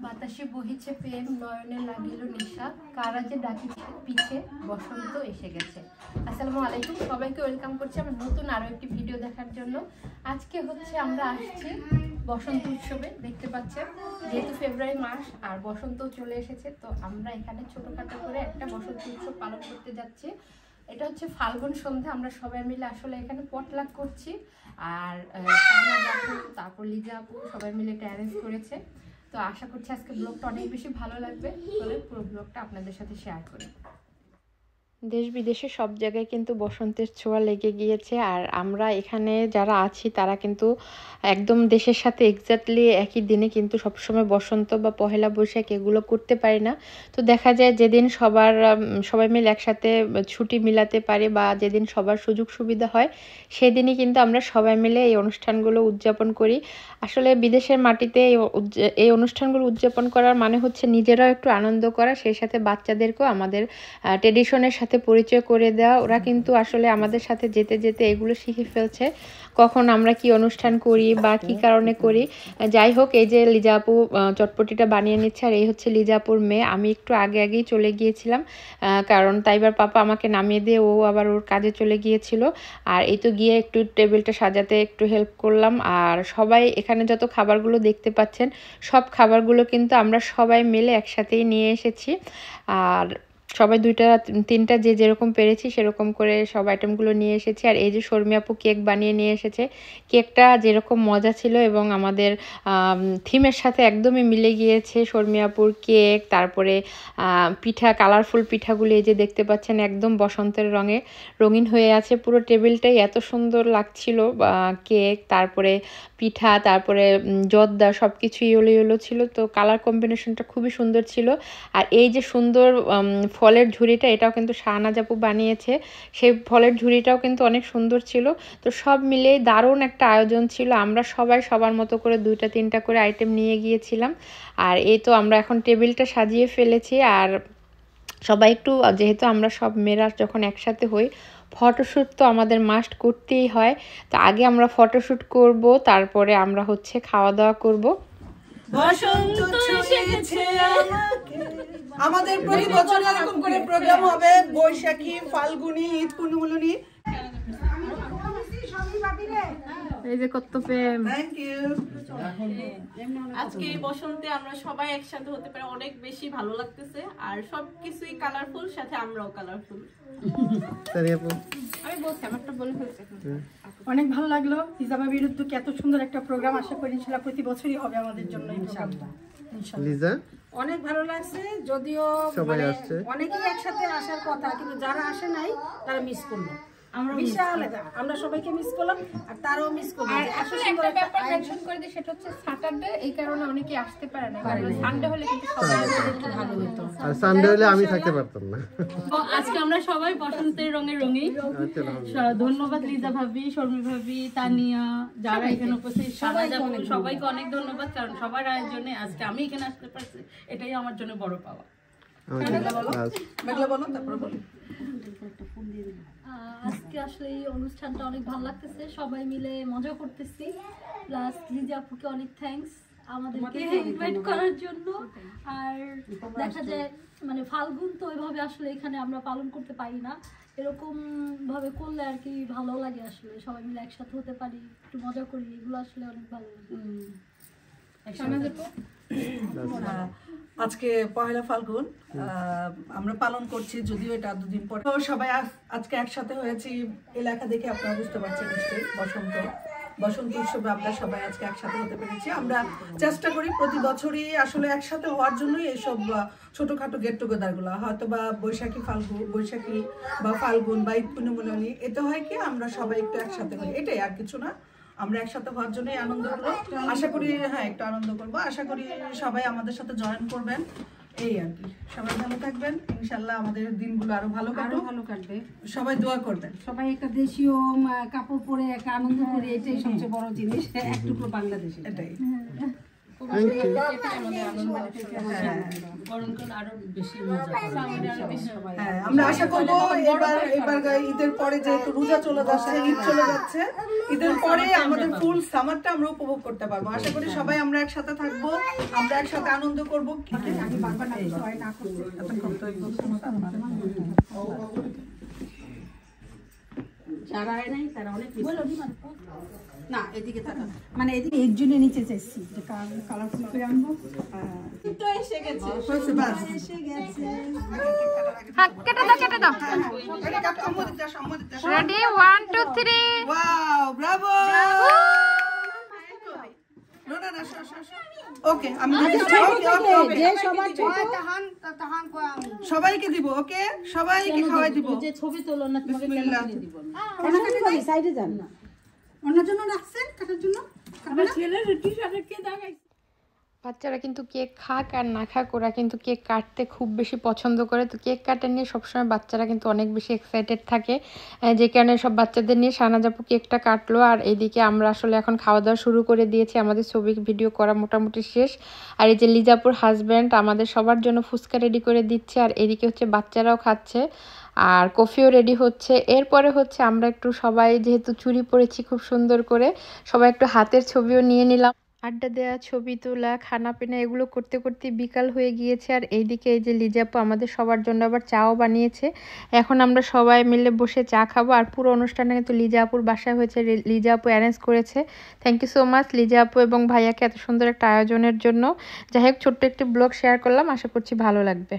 বাতাসে বহিছে প্রেম, নয়নে লাগিল নেশা, কারা যে ডাকিছে পিছে, বসন্ত এসে গেছে। আসসালামু আলাইকুম, সবাইকে ওয়েলকাম করছি আমার নতুন আরো একটি ভিডিও দেখার জন্য। আজকে হচ্ছে আমরা আসছি বসন্ত উৎসবে। দেখতে পাচ্ছেন যেহেতু ফেব্রুয়ারি মাস আর বসন্ত চলে এসেছে, তো আমরা এখানে ছোটখাটো করে একটা বসন্ত উৎসব পালন করতে যাচ্ছি। এটা হচ্ছে ফাল্গুন সন্ধ্যা, আমরা সবাই মিলে আসলে এখানে পটলাক করছি। আর তারপর লিজা আপু সবাই মিলে এটা অ্যারেঞ্জ করেছে। তো আশা করছি আজকে ব্লগটা অনেক বেশি ভালো লাগবে। চলে পুরো ব্লগটা আপনাদের সাথে শেয়ার করি। দেশ বিদেশে সব জায়গায় কিন্তু বসন্তের ছোঁয়া লেগে গিয়েছে, আর আমরা এখানে যারা আছি তারা কিন্তু একদম দেশের সাথে এক্স্যাক্টলি একই দিনে কিন্তু সবসময় বসন্ত বা পহেলা বৈশাখ এগুলো করতে পারি না। তো দেখা যায় যেদিন সবাই মিলে একসাথে ছুটি মিলাতে পারি বা যেদিন সবার সুযোগ সুবিধা হয় সেদিনই কিন্তু আমরা সবাই মিলে এই অনুষ্ঠানগুলো উদযাপন করি। আসলে বিদেশের মাটিতে এই অনুষ্ঠানগুলো উদযাপন করার মানে হচ্ছে নিজেরাও একটু আনন্দ করা, সেই সাথে বাচ্চাদেরকেও আমাদের ট্রেডিশনের সাথে পরিচয় করে দেওয়া। ওরা কিন্তু আসলে আমাদের সাথে যেতে যেতে এগুলো শিখে ফেলছে, কখন আমরা কি অনুষ্ঠান করি বা কি কারণে করি। যাই হোক, এই যে লিজা আপু চটপটিটা বানিয়ে নিচ্ছে, আর এই হচ্ছে লিজা আপুর মেয়ে। আমি একটু আগেই চলে গিয়েছিলাম, কারণ তাইবার পাপা আমাকে নামিয়ে দিয়ে ও আবার ওর কাজে চলে গিয়েছিল। আর এই তো গিয়ে একটু টেবিলটা সাজাতে একটু হেল্প করলাম। আর সবাই এখানে যত খাবারগুলো দেখতে পাচ্ছেন সব খাবারগুলো কিন্তু আমরা সবাই মিলে একসাথেই নিয়ে এসেছি। আর সবাই দুইটা তিনটা যে যেরকম পেরেছি সেরকম করে সব আইটেমগুলো নিয়ে এসেছি। আর এই যে শর্মি আপু কেক বানিয়ে নিয়ে এসেছে, কেকটা যেরকম মজা ছিল এবং আমাদের থিমের সাথে একদমই মিলে গিয়েছে। শর্মি আপুর কেক, তারপরে পিঠা, কালারফুল পিঠাগুলি এই যে দেখতে পাচ্ছেন একদম বসন্তের রঙে রঙিন হয়ে আছে। পুরো টেবিলটাই এত সুন্দর লাগছিল। কেক, তারপরে পিঠা, তারপরে জর্দা, সব কিছু ইয়েলো ইয়েলো ছিল। তো কালার কম্বিনেশনটা খুবই সুন্দর ছিল। আর এই যে সুন্দর ফলের ঝুড়িটা, এটাও কিন্তু শাহনাজ আপু বানিয়েছে। সেই ফলের ঝুড়িটাও কিন্তু অনেক সুন্দর ছিল। তো সব মিলে দারুণ একটা আয়োজন ছিল। আমরা সবাই সবার মতো করে দুইটা তিনটা করে আইটেম নিয়ে গিয়েছিলাম। আর এই তো আমরা এখন টেবিলটা সাজিয়ে ফেলেছি। আর সবাই একটু, যেহেতু আমরা সব মেয়েরা যখন একসাথে হই, ফটোশ্যুট তো আমাদের মাস্ট করতেই হয়। তো আগে আমরা ফটোশ্যুট করব, তারপরে আমরা হচ্ছে খাওয়া দাওয়া করব। বসন্ত এসেছে আমাদের প্রতি বছর এরকম করে প্রোগ্রাম হবে, বৈশাখী, ফাল্গুনি, ঈদ, পূর্ণিমানি। এই যে কত প্রেম। Thank you. আজকে এই বসন্তে আমরা সবাই একসাথে হতে পারে, অনেক বেশি ভালো লাগতেছে। আর সবকিছুই কালারফুল, সাথে আমরাও কালারফুল। আমি বলছি আমারটা বলে ফেলছি। অনেক ভালো লাগলো ইজাবাবির উদ্যোগে এত সুন্দর একটা প্রোগ্রাম। আশা করি ইনশাআল্লাহ প্রতি বছরই হবে আমাদের জন্য এই প্রোগ্রামটা। লিজা অনেক ভালো লাগছে, যদিও সবাই আসছে, অনেকেই একসাথে আসার কথা, কিন্তু যারা আসে নাই তারা মিস করলো। বিশাল আমরা সবাইকে মিস করলাম, আর তারাও মিস করলো। আসলে একটা ব্যাপার মেনশন করে দিই, সেটা হচ্ছে স্যাটারডে, এই কারণে অনেকে আসতে পারে না। কারণ সানডে হলে কিন্তু সবাই ভালো হতো, আর সানডে হলে আমি থাকতে পারতাম না। আজকে আমরা সবাই বসন্তের রঙে রঙিন। ধন্যবাদ লিজা ভাবি, শর্মি ভাবি, তানিয়া, যারা এখানে উপস্থিত, সবাইকে অনেক ধন্যবাদ। কারণ সবার আয়োজনে আজকে আমি এখানে আসতে পারছি, এটাই আমার জন্য বড় পাওয়া। আজকে আসলে এই অনুষ্ঠানটা অনেক ভালো লাগতেছে, সবাই মিলে মজা করতেছি। প্লাস লিজা আপুকে অনেক থ্যাঙ্কস আমাদেরকে ইনভাইট করার জন্য। আর দেখা যায় মানে ফাল্গুন তো ওইভাবে আসলে এখানে আমরা পালন করতে পারি না, এরকম ভাবে করলে আর কি ভালো লাগে। আসলে সবাই মিলে একসাথে হতে পারি, একটু মজা করি, এগুলো আসলে অনেক ভালো লাগে। আজকে পহেলা ফাল্গুন আমরা পালন করছি, যদিও এটা দুদিন পরে। সবাই আজকে একসাথে হয়েছি, এলাকা দেখে আপনারা বুঝতে পারছেন নিশ্চয়ই। বসন্ত উৎসবে আমরা সবাই আজকে একসাথে হতে পেরেছি। আমরা চেষ্টা করি প্রতি বছরই আসলে একসাথে হওয়ার জন্যই এইসব ছোটখাটো গেট টুগেদার গুলো, হয়তো বা বৈশাখী বা ফাল্গুন বা ঈদ পূর্ণিমানি, এতে হয় কি আমরা সবাই একটু একসাথে হই, এটাই, আর কিছু না। আমরা একসাথে হওয়ার জন্যই আনন্দ হলো। আশা করি একটু আনন্দ করবো। আশা করি সবাই আমাদের সাথে জয়েন করবেন, এই আর কি। সবাই ভালো থাকবেন, ইনশাল্লাহ আমাদের দিনগুলো আরো ভালো কাটবে। সবাই দোয়া করবেন। সবাই একটা দেশীয় কাপড় পরে একটা আনন্দ করে, এটাই সবচেয়ে বড় জিনিস। একটুকরো বাংলাদেশে, এটাই। Thank you. গরমকাল আরো বেশি মজা হবে। হ্যাঁ, আমরা আশা করবো এবার ঈদের পরে যেহেতু রোজা চলে যাচ্ছে, ঈদ চলে যাচ্ছে, ঈদের পরে আমাদের ফুল সামারটা আমরা উপভোগ করতে পারবো। আশা করি সবাই আমরা একসাথে থাকবো, আমরা একসাথে আনন্দ করবো। যারা আয় নাই তারা অনেক না, এদিকে থাকা মানে এদিকে এর জন্য নিচে চাইছি যে কালারফুল করে আনবো। তো এসে গেছে, হয়েছে বাস। হ্যাঁ, কেটে দাও কেটে দাও। রেডি 1 2 3। Wow, Bravo. ওকে, আমি সবাইকে দিব। ওকে, সবাইকে খাওয়াই দিব। যে ছবি তোলো না তোমাকে কেন দিয়ে দিব আমি? সাইডে যান না, অন্যের জন্য রাখছেন কাটার জন্য। আমার ছেলের টি-শার্টে কে দাগাইছে? বাচ্চারা কিন্তু কেক খাক আর না খাক, ওরা কিন্তু কেক কাটতে খুব বেশি পছন্দ করে। তো কেক কাটা নিয়ে সবসময় বাচ্চারা কিন্তু অনেক বেশি এক্সাইটেড থাকে, যে কারণে সব বাচ্চাদের নিয়ে শাহনাজ আপু কেকটা কাটলো। আর এইদিকে আমরা আসলে এখন খাওয়া দাওয়া শুরু করে দিয়েছি, আমাদের ছবি ভিডিও করা মোটামুটি শেষ। আর এই যে লিজাপুর হাজব্যান্ড আমাদের সবার জন্য ফুচকা রেডি করে দিচ্ছে, আর এদিকে হচ্ছে বাচ্চারাও খাচ্ছে আর কফিও রেডি হচ্ছে। এরপরে হচ্ছে আমরা একটু সবাই যেহেতু চুড়ি পরেছি খুব সুন্দর করে, সবাই একটু হাতের ছবিও নিয়ে নিলাম। আড্ডা দেওয়া, ছবি তোলা, খানা পিনা এগুলো করতে করতে বিকাল হয়ে গিয়েছে। আর এইদিকে এই যে লিজাপু আমাদের সবার জন্য আবার চাও বানিয়েছে। এখন আমরা সবাই মিলে বসে চা খাবো। আর পুরো অনুষ্ঠানটা কিন্তু লিজাপুর বাসায় হয়েছে, লিজাপু অ্যারেঞ্জ করেছে। থ্যাংক ইউ সো মাচ লিজাপু এবং ভাইয়াকে এত সুন্দর একটা আয়োজনের জন্য। যাই হোক, ছোট্ট একটি ব্লগ শেয়ার করলাম, আশা করছি ভালো লাগবে।